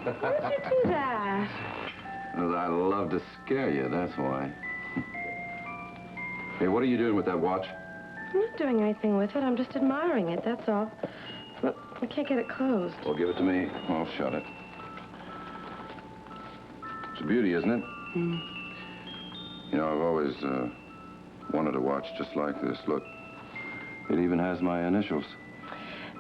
Why'd you do that? Because I love to scare you, that's why. Hey, what are you doing with that watch? I'm not doing anything with it. I'm just admiring it, that's all. But I can't get it closed. Well, give it to me. I'll shut it. It's a beauty, isn't it? Mm. You know, I've always wanted a watch just like this. Look, it even has my initials.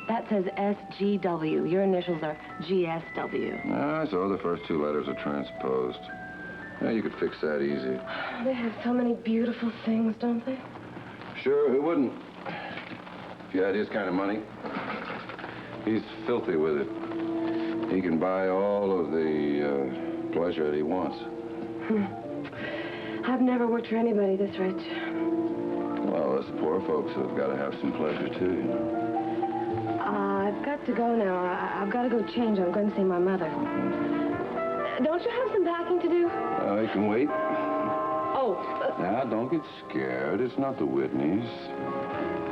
That says SGW. Your initials are GSW. So the first two letters are transposed. Yeah, you could fix that easy. They have so many beautiful things, don't they? Sure, who wouldn't? If you had his kind of money. He's filthy with it. He can buy all of the pleasure that he wants. I've never worked for anybody this rich. Well, us poor folks have got to have some pleasure, too, you know. I've got to go now. I've got to go change. I'm going to see my mother. Don't you have some packing to do? You can wait. Oh. Now, don't get scared. It's not the Whitneys.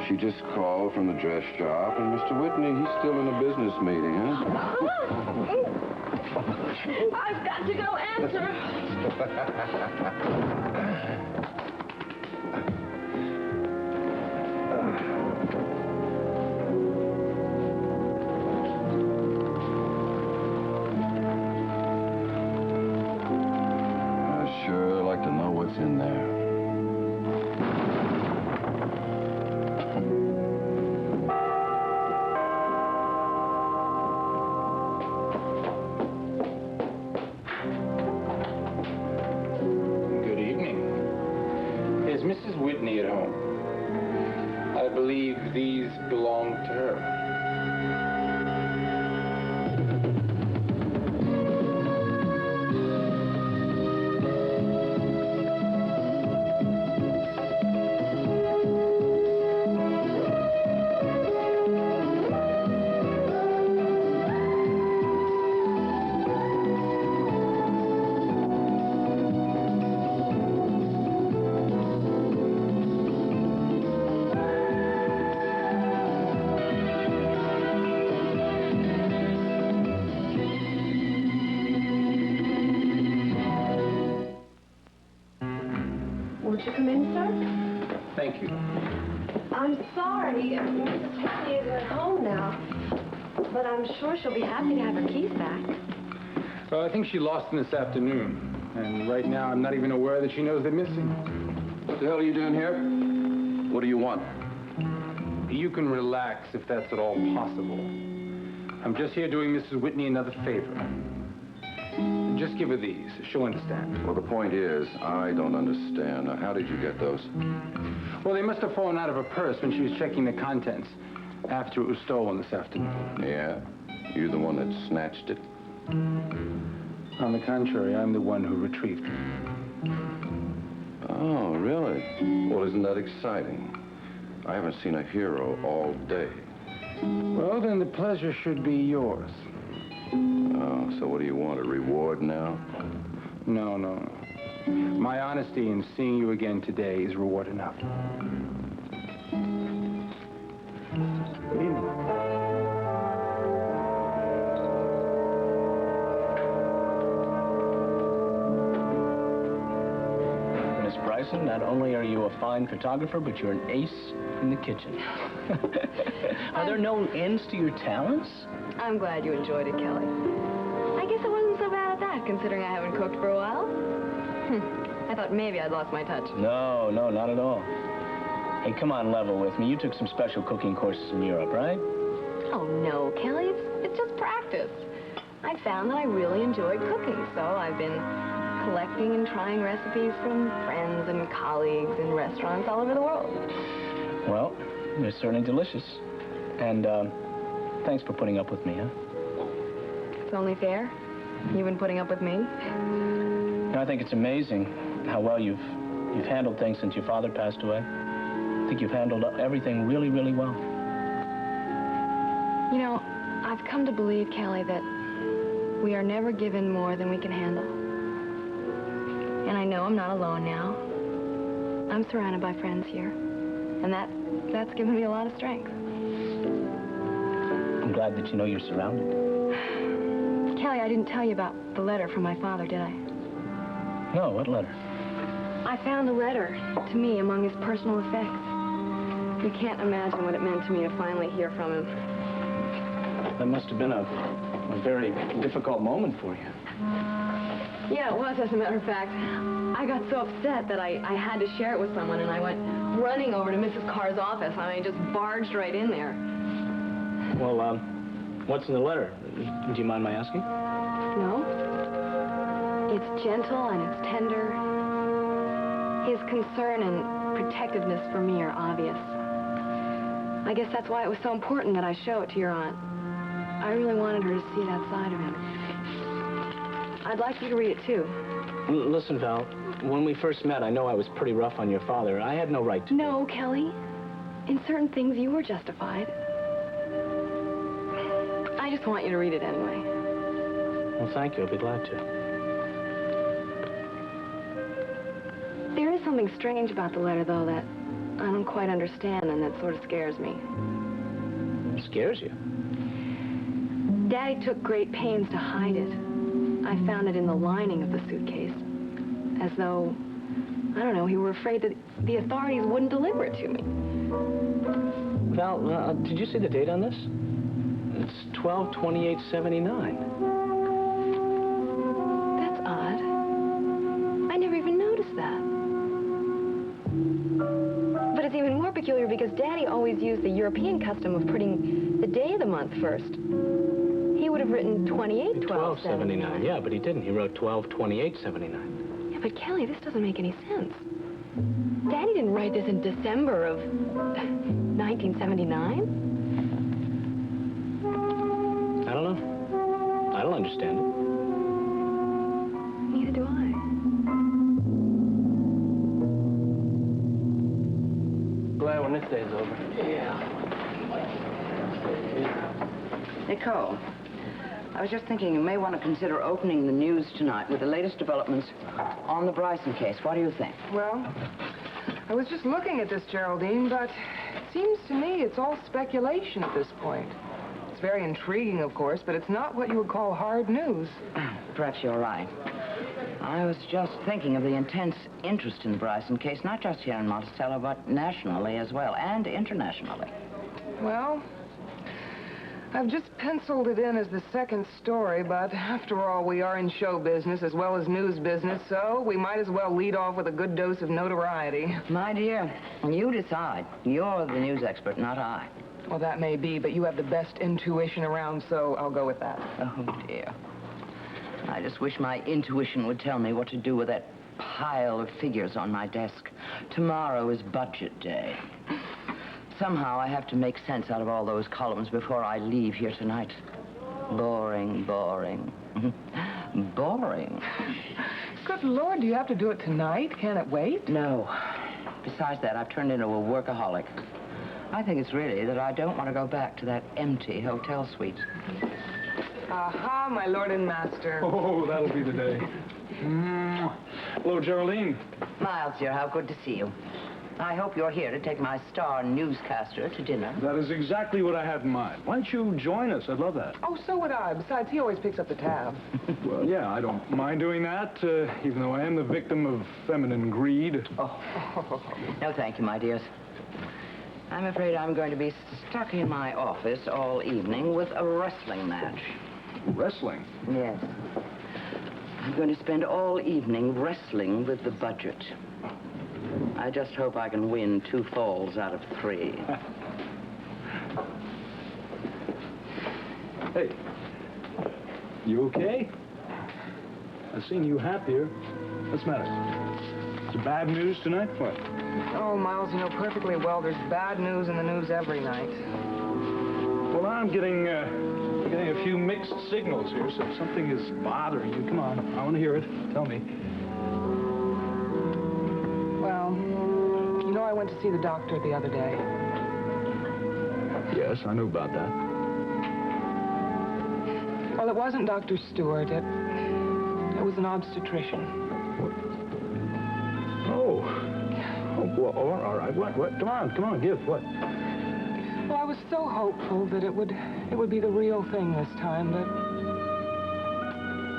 She just called from the dress shop, and Mr. Whitney, he's still in a business meeting, huh? I've got to go answer. I'd sure like to know what's in there. Mrs. Whitney at home. I believe these belong to her. Won't you come in, sir? Thank you. I'm sorry. Mrs. Whitney isn't at home now. But I'm sure she'll be happy to have her keys back. Well, I think she lost them this afternoon. And right now, I'm not even aware that she knows they're missing. What the hell are you doing here? What do you want? You can relax if that's at all possible. I'm just here doing Mrs. Whitney another favor. Just give her these. She'll understand. Well, the point is, I don't understand. Now, how did you get those? Well, they must have fallen out of her purse when she was checking the contents after it was stolen this afternoon. Yeah? You're the one that snatched it? On the contrary, I'm the one who retrieved it. Oh, really? Well, isn't that exciting? I haven't seen a hero all day. Well, then the pleasure should be yours. Oh, so what do you want, a reward now? No. My honesty in seeing you again today is reward enough. Good evening. Miss Bryson, not only are you a fine photographer, but you're an ace in the kitchen. Are there no ends to your talents? I'm glad you enjoyed it, Kelly. I guess I wasn't so bad at that, considering I haven't cooked for a while. I thought maybe I'd lost my touch. No, not at all. Hey, come on, level with me. You took some special cooking courses in Europe, right? Oh, no, Kelly. It's just practice. I found that I really enjoyed cooking, so I've been collecting and trying recipes from friends and colleagues in restaurants all over the world. Well, they're certainly delicious. And, thanks for putting up with me, huh? It's only fair. You've been putting up with me. You know, I think it's amazing how well you've handled things since your father passed away. I think you've handled everything really, really well. You know, I've come to believe, Kelly, that we are never given more than we can handle. And I know I'm not alone now. I'm surrounded by friends here. And that's given me a lot of strength. I'm glad that you know you're surrounded. Kelly, I didn't tell you about the letter from my father, did I? No, what letter? I found a letter to me among his personal effects. You can't imagine what it meant to me to finally hear from him. That must have been a very difficult moment for you. Yeah, it was, as a matter of fact. I got so upset that I had to share it with someone, and I went running over to Mrs. Carr's office. I mean, just barged right in there. Well, what's in the letter? Do you mind my asking? No. It's gentle and it's tender. His concern and protectiveness for me are obvious. I guess that's why it was so important that I show it to your aunt. I really wanted her to see that side of him. I'd like you to read it, too. Listen, Val, when we first met, I know I was pretty rough on your father. I had no right to... No, Kelly. In certain things, you were justified. I just want you to read it anyway. Well, thank you. I'll be glad to. There is something strange about the letter, though, that I don't quite understand and that sort of scares me. It scares you? Daddy took great pains to hide it. I found it in the lining of the suitcase. As though, I don't know, he were afraid that the authorities wouldn't deliver it to me. Val, did you see the date on this? It's 12/28/79. That's odd. I never even noticed that. But it's even more peculiar because Daddy always used the European custom of putting the day of the month first. He would have written 28/12/79. Yeah, but he didn't. He wrote 12/28/79. Yeah, but Kelly, this doesn't make any sense. Daddy didn't write this in December of 1979. I don't know. I don't understand it. Neither do I. Glad when this day's over. Yeah. Nicole, I was just thinking you may want to consider opening the news tonight with the latest developments on the Bryson case. What do you think? Well, I was just looking at this, Geraldine, but it seems to me it's all speculation at this point. It's very intriguing, of course, but it's not what you would call hard news. Perhaps you're right. I was just thinking of the intense interest in the Bryson case, not just here in Monticello, but nationally as well, and internationally. Well, I've just penciled it in as the second story, but after all, we are in show business as well as news business, so we might as well lead off with a good dose of notoriety. My dear, you decide. You're the news expert, not I. Well, that may be, but you have the best intuition around, so I'll go with that. Oh, dear. I just wish my intuition would tell me what to do with that pile of figures on my desk. Tomorrow is budget day. Somehow I have to make sense out of all those columns before I leave here tonight. Boring, boring. Boring. Good Lord, do you have to do it tonight? Can't it wait? No. Besides that, I've turned into a workaholic. I think it's really that I don't want to go back to that empty hotel suite. Aha, my lord and master. Oh, that'll be the day. Hello, Geraldine. Miles, dear, how good to see you. I hope you're here to take my star newscaster to dinner. That is exactly what I had in mind. Why don't you join us? I'd love that. Oh, so would I. Besides, he always picks up the tab. Well, yeah, I don't mind doing that, even though I am the victim of feminine greed. Oh. No, thank you, my dears. I'm afraid I'm going to be stuck in my office all evening with a wrestling match. Wrestling? Yes. I'm going to spend all evening wrestling with the budget. I just hope I can win 2 falls out of 3. Hey, you okay? I've seen you happier. What's the matter? Is it bad news tonight? What? Oh, Miles, you know perfectly well there's bad news in the news every night. Well, I'm getting a few mixed signals here, so if something is bothering you, come on. I want to hear it. Tell me. Well, you know I went to see the doctor the other day. Yes, I knew about that. Well, it wasn't Dr. Stewart. It was an obstetrician. Oh, well, all right. What? Come on, give. What? Well, I was so hopeful that it would be the real thing this time, but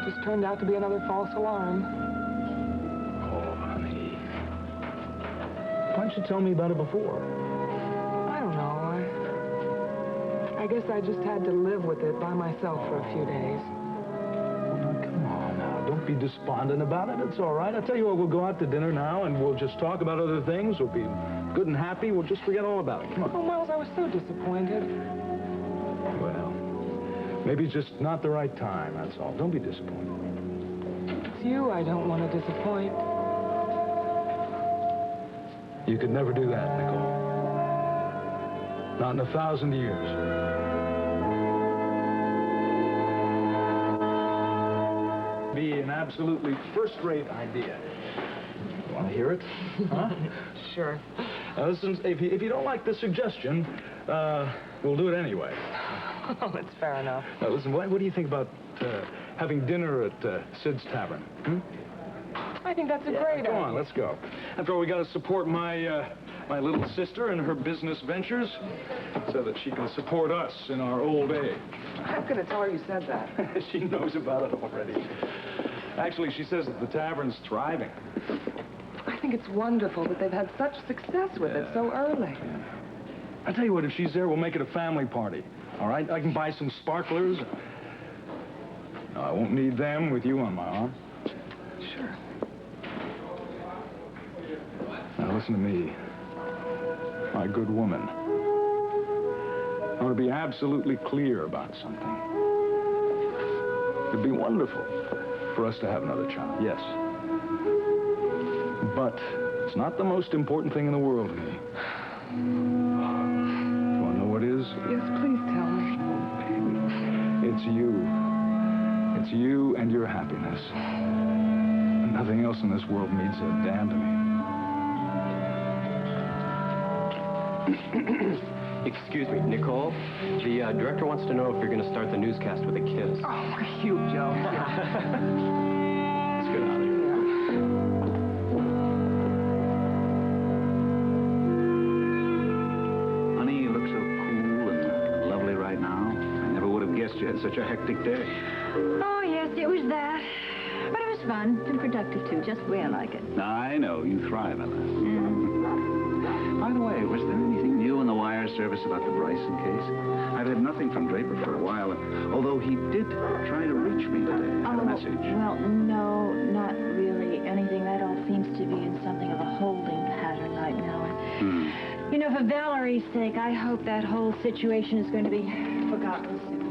Just turned out to be another false alarm. Oh, honey. Why didn't you tell me about it before? I don't know. I guess I just had to live with it by myself for a few days. Well, now, come on now. Don't be despondent about it. It's all right. I'll tell you what, we'll go out to dinner now, and we'll just talk about other things. We'll be good and happy. We'll just forget all about it. Come on. Oh, Miles, I was so disappointed. Well, maybe it's just not the right time, that's all. Don't be disappointed. It's you I don't want to disappoint. You could never do that, Nicole. Not in 1,000 years. Be an absolutely first-rate idea. You want to hear it? Huh? Sure. Listen, if you don't like the suggestion, we'll do it anyway. Oh, that's fair enough. Listen, what do you think about having dinner at Sid's Tavern? Hmm? I think that's a great idea. Come on, let's go. After all, we got to support my little sister in her business ventures so that she can support us in our old age. I'm going to tell her you said that. She knows about it already. Actually, she says that the tavern's thriving. I think it's wonderful that they've had such success with it so early. Yeah. I'll tell you what, if she's there, we'll make it a family party. All right? I can buy some sparklers. No, I won't need them with you on my arm. Sure. Now, listen to me, my good woman. I want to be absolutely clear about something. It'd be wonderful for us to have another child, yes. But it's not the most important thing in the world to me. You want to know what is? Yes, please tell me. It's you. It's you and your happiness. And nothing else in this world means a damn to me. Excuse me, Nicole. The director wants to know if you're going to start the newscast with a kiss. Oh, cute, Joe. Let's get out of here. Honey, you look so cool and lovely right now. I never would have guessed you had such a hectic day. Oh, yes, it was that. But it was fun and productive, too, just the way I like it. I know, you thrive in that. By the way, was there anything new in the wire service about the Bryson case? I've had nothing from Draper for a while, although he did try to reach me today. I had a message. Well, no, not really anything. That all seems to be in something of a holding pattern right now. You know, for Valerie's sake, I hope that whole situation is going to be forgotten soon.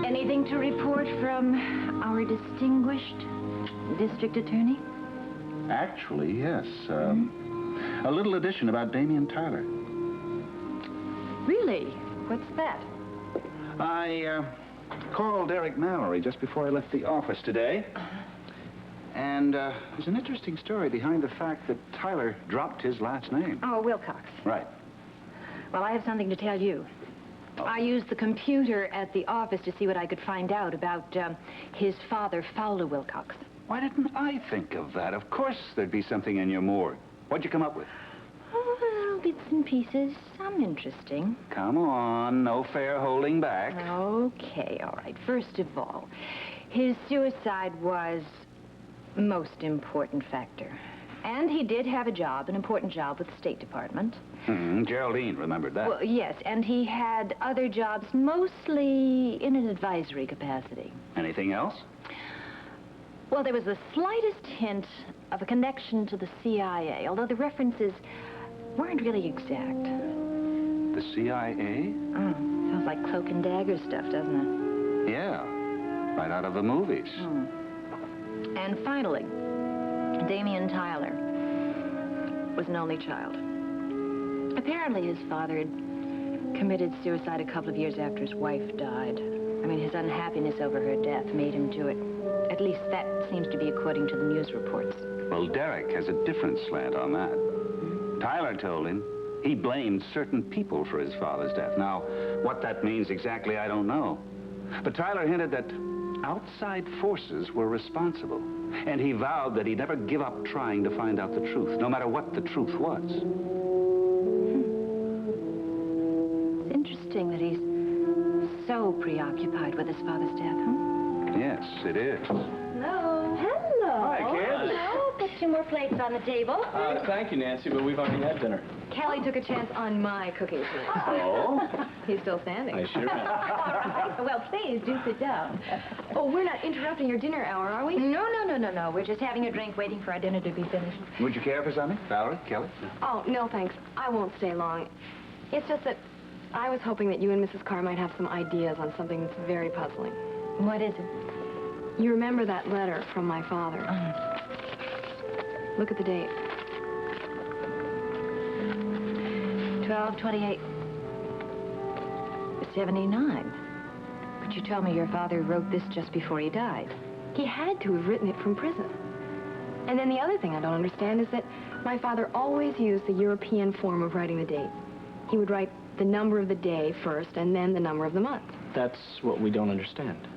Anything to report from our distinguished district attorney? Actually, yes. A little addition about Damian Tyler. Really? What's that? I called Eric Mallory just before I left the office today. And there's an interesting story behind the fact that Tyler dropped his last name. Oh, Wilcox. Right. Well, I have something to tell you. Oh. I used the computer at the office to see what I could find out about his father, Fowler Wilcox. Why didn't I think of that? Of course there'd be something in your morgue. What'd you come up with? Oh, well, bits and pieces. Some interesting. Come on, no fair holding back. Okay, all right. First of all, his suicide was most important factor. And he did have a job, an important job with the State Department. Geraldine remembered that. Well, yes, and he had other jobs, mostly in an advisory capacity. Anything else? Well, there was the slightest hint of a connection to the CIA, although the references weren't really exact. The CIA? Sounds like cloak and dagger stuff, doesn't it? Yeah, right out of the movies. And finally, Damian Tyler was an only child. Apparently his father had committed suicide a couple of years after his wife died. I mean, his unhappiness over her death made him do it. At least that seems to be according to the news reports. Well, Derek has a different slant on that. Tyler told him he blamed certain people for his father's death. Now, what that means exactly, I don't know. But Tyler hinted that outside forces were responsible. And he vowed that he'd never give up trying to find out the truth, no matter what the truth was. It's interesting that he's so preoccupied with his father's death, huh? Yes, it is. Hello. Hello. Hi, kids. Hello. Put 2 more plates on the table. Thank you, Nancy, but we've already had dinner. Kelly took a chance on my cooking tonight. Oh? He's still standing. I sure am. Well, please, do sit down. Oh, we're not interrupting your dinner hour, are we? No. We're just having a drink, waiting for our dinner to be finished. Would you care for something? Valerie? Kelly? Oh, no, thanks. I won't stay long. It's just that I was hoping that you and Mrs. Carr might have some ideas on something that's very puzzling. What is it? You remember that letter from my father? Look at the date. 12/28. 79. But you told me your father wrote this just before he died. He had to have written it from prison. And then the other thing I don't understand is that my father always used the European form of writing the date. He would write the number of the day first and then the number of the month. That's what we don't understand.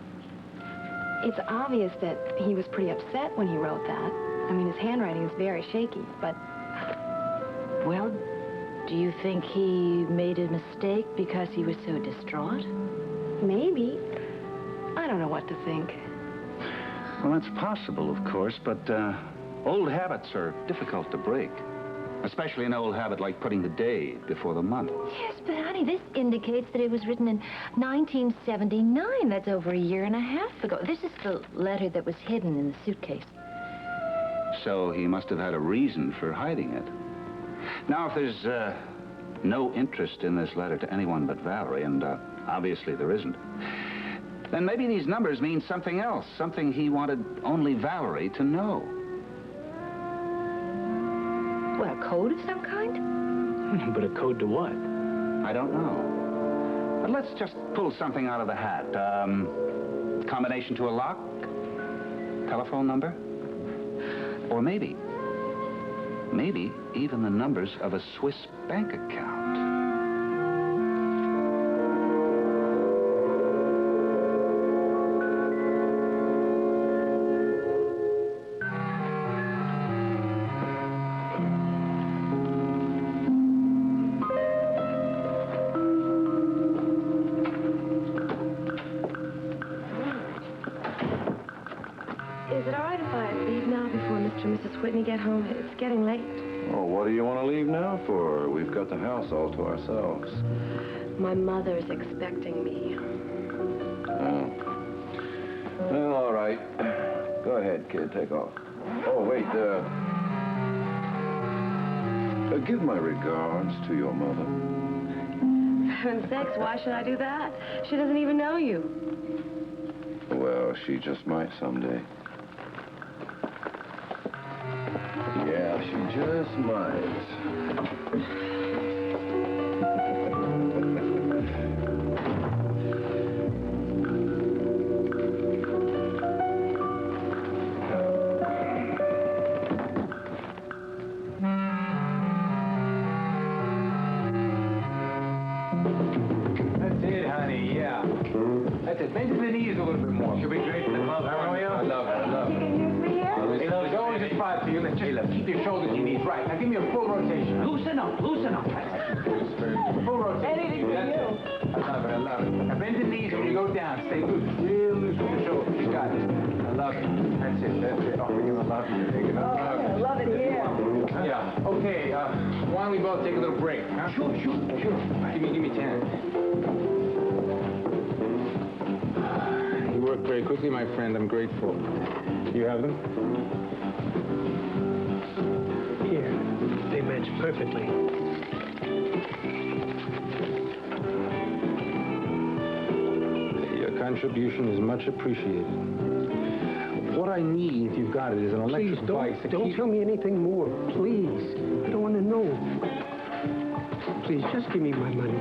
It's obvious that he was pretty upset when he wrote that. I mean, his handwriting is very shaky, but... Well, do you think he made a mistake because he was so distraught? Maybe. I don't know what to think. Well, that's possible, of course, but old habits are difficult to break. Especially an old habit like putting the day before the month. Yes, but honey, this indicates that it was written in 1979. That's over a year and a half ago. This is the letter that was hidden in the suitcase. So he must have had a reason for hiding it. Now, if there's no interest in this letter to anyone but Valerie, and obviously there isn't, then maybe these numbers mean something else, something he wanted only Valerie to know. What, a code of some kind? But a code to what? I don't know. But let's just pull something out of the hat. Combination to a lock? Telephone number? Or maybe even the numbers of a Swiss bank account. Is it all right if I leave now before Mr. and Mrs. Whitney get home? It's getting late. Oh, what do you want to leave now for? We've got the house all to ourselves. My mother's expecting me. Oh. Well, all right. Go ahead, kid. Take off. Oh, wait. Give my regards to your mother. For heaven's sakes, why should I do that? She doesn't even know you. Well, she just might someday. Yeah, she just might. That's it, honey, yeah. That's it. Bend to the knees a little bit more. She'll be great in the club, Romeo. I love it. Hey, look, always a spot for you. Let's just keep your shoulders to your knees. Right. Now give me a full rotation. Loosen up. Full rotation. Anything for you. I love it. Now bend the knees when you go down. Stay loose. Real loose with the shoulders. You got it. I love it. That's it. Oh, you're gonna love it. I love it here. Yeah. Okay, why don't we both take a little break, huh? Sure. Give me 10. You worked very quickly, my friend. I'm grateful. You have them? Here. They match perfectly. Your contribution is much appreciated. What I need, if you've got it, is an electric device. Don't tell me anything more, please. I don't want to know. Please, just give me my money.